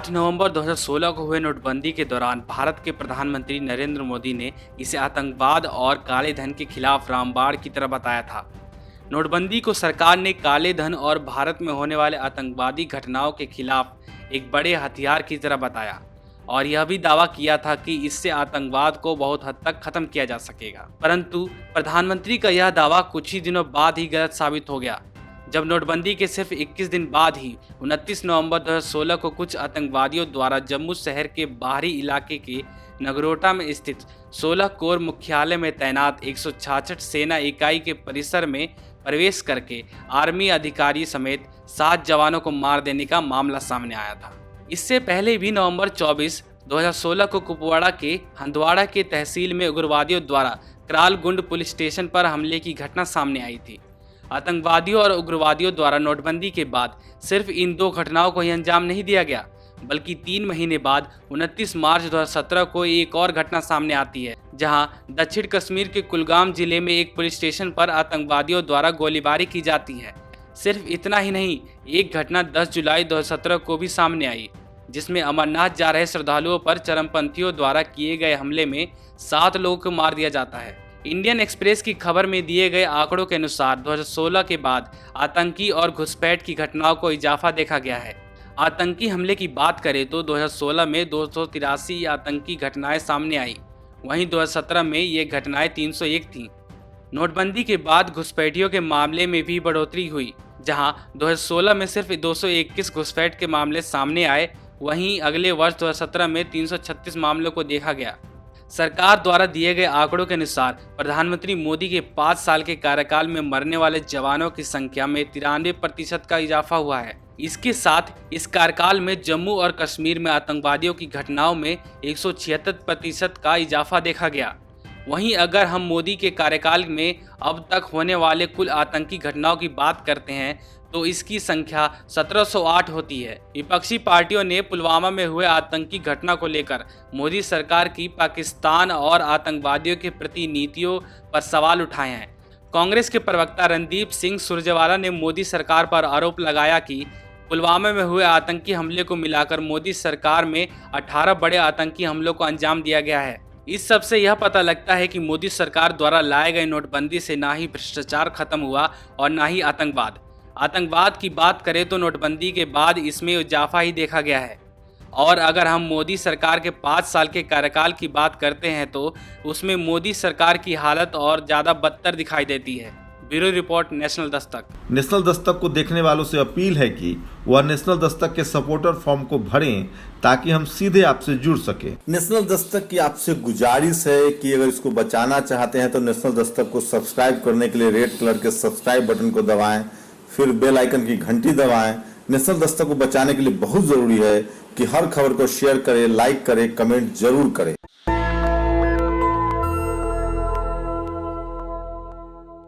8 नवंबर 2016 को हुए नोटबंदी के दौरान भारत के प्रधानमंत्री नरेंद्र मोदी ने इसे आतंकवाद और काले धन के खिलाफ रामबाण की तरह बताया था। नोटबंदी को सरकार ने काले धन और भारत में होने वाले आतंकवादी घटनाओं के खिलाफ एक बड़े हथियार की तरह बताया और यह भी दावा किया था कि इससे आतंकवाद को बहुत हद तक खत्म किया जा सकेगा। परंतु प्रधानमंत्री का यह दावा कुछ ही दिनों बाद ही गलत साबित हो गया, जब नोटबंदी के सिर्फ 21 दिन बाद ही 29 नवंबर 2016 को कुछ आतंकवादियों द्वारा जम्मू शहर के बाहरी इलाके के नगरोटा में स्थित 16 कोर मुख्यालय में तैनात 166 सेना इकाई के परिसर में प्रवेश करके आर्मी अधिकारी समेत 7 जवानों को मार देने का मामला सामने आया था। इससे पहले भी नवंबर 24, 2016 को कुपवाड़ा के हंदवाड़ा के तहसील में उग्रवादियों द्वारा क्रालगुंड पुलिस स्टेशन पर हमले की घटना सामने आई थी। आतंकवादियों और उग्रवादियों द्वारा नोटबंदी के बाद सिर्फ इन 2 घटनाओं को ही अंजाम नहीं दिया गया, बल्कि 3 महीने बाद 29 मार्च 2017 को एक और घटना सामने आती है, जहां दक्षिण कश्मीर के कुलगाम जिले में एक पुलिस स्टेशन पर आतंकवादियों द्वारा गोलीबारी की जाती है। सिर्फ इतना ही नहीं, एक घटना 10 जुलाई 2017 को भी सामने आई, जिसमें अमरनाथ जा रहे श्रद्धालुओं पर चरमपंथियों द्वारा किए गए हमले में 7 लोगों को मार दिया जाता है। इंडियन एक्सप्रेस की खबर में दिए गए आंकड़ों के अनुसार 2016 के बाद आतंकी और घुसपैठ की घटनाओं को इजाफा देखा गया है। आतंकी हमले की बात करें तो 2016 में 283 आतंकी घटनाएं सामने आई, वहीं 2017 में ये घटनाएं 301 थीं। नोटबंदी के बाद घुसपैठियों के मामले में भी बढ़ोतरी हुई, जहां 2016 में सिर्फ 221 घुसपैठ के मामले सामने आए, वहीं अगले वर्ष 2017 में 336 मामलों को देखा गया। सरकार द्वारा दिए गए आंकड़ों के अनुसार प्रधानमंत्री मोदी के 5 साल के कार्यकाल में मरने वाले जवानों की संख्या में 93% का इजाफा हुआ है। इसके साथ इस कार्यकाल में जम्मू और कश्मीर में आतंकवादियों की घटनाओं में 176% का इजाफा देखा गया। वहीं अगर हम मोदी के कार्यकाल में अब तक होने वाले कुल आतंकी घटनाओं की बात करते हैं तो इसकी संख्या 1708 होती है। विपक्षी पार्टियों ने पुलवामा में हुए आतंकी घटना को लेकर मोदी सरकार की पाकिस्तान और आतंकवादियों के प्रति नीतियों पर सवाल उठाए हैं। कांग्रेस के प्रवक्ता रणदीप सिंह सुरजेवाला ने मोदी सरकार पर आरोप लगाया कि पुलवामा में हुए आतंकी हमले को मिलाकर मोदी सरकार में 18 बड़े आतंकी हमलों को अंजाम दिया गया है। इस सब से यह पता लगता है कि मोदी सरकार द्वारा लाए गए नोटबंदी से ना ही भ्रष्टाचार खत्म हुआ और ना ही आतंकवाद की बात करें तो नोटबंदी के बाद इसमें इजाफा ही देखा गया है। और अगर हम मोदी सरकार के 5 साल के कार्यकाल की बात करते हैं तो उसमें मोदी सरकार की हालत और ज़्यादा बदतर दिखाई देती है। Bureau report, national Dastak. National Dastak को देखने वालों से अपील है कि वह नेशनल दस्तक के सपोर्टर फॉर्म को भरें ताकि हम सीधे आपसे जुड़ सके। नेशनल दस्तक की आपसे गुजारिश है कि अगर इसको बचाना चाहते हैं तो नेशनल दस्तक को सब्सक्राइब करने के लिए रेड कलर के सब्सक्राइब बटन को दबाएं, फिर बेल आइकन की घंटी दबाएं। नेशनल दस्तक को बचाने के लिए बहुत जरूरी है कि हर खबर को शेयर करें, लाइक करें, कमेंट जरूर करें।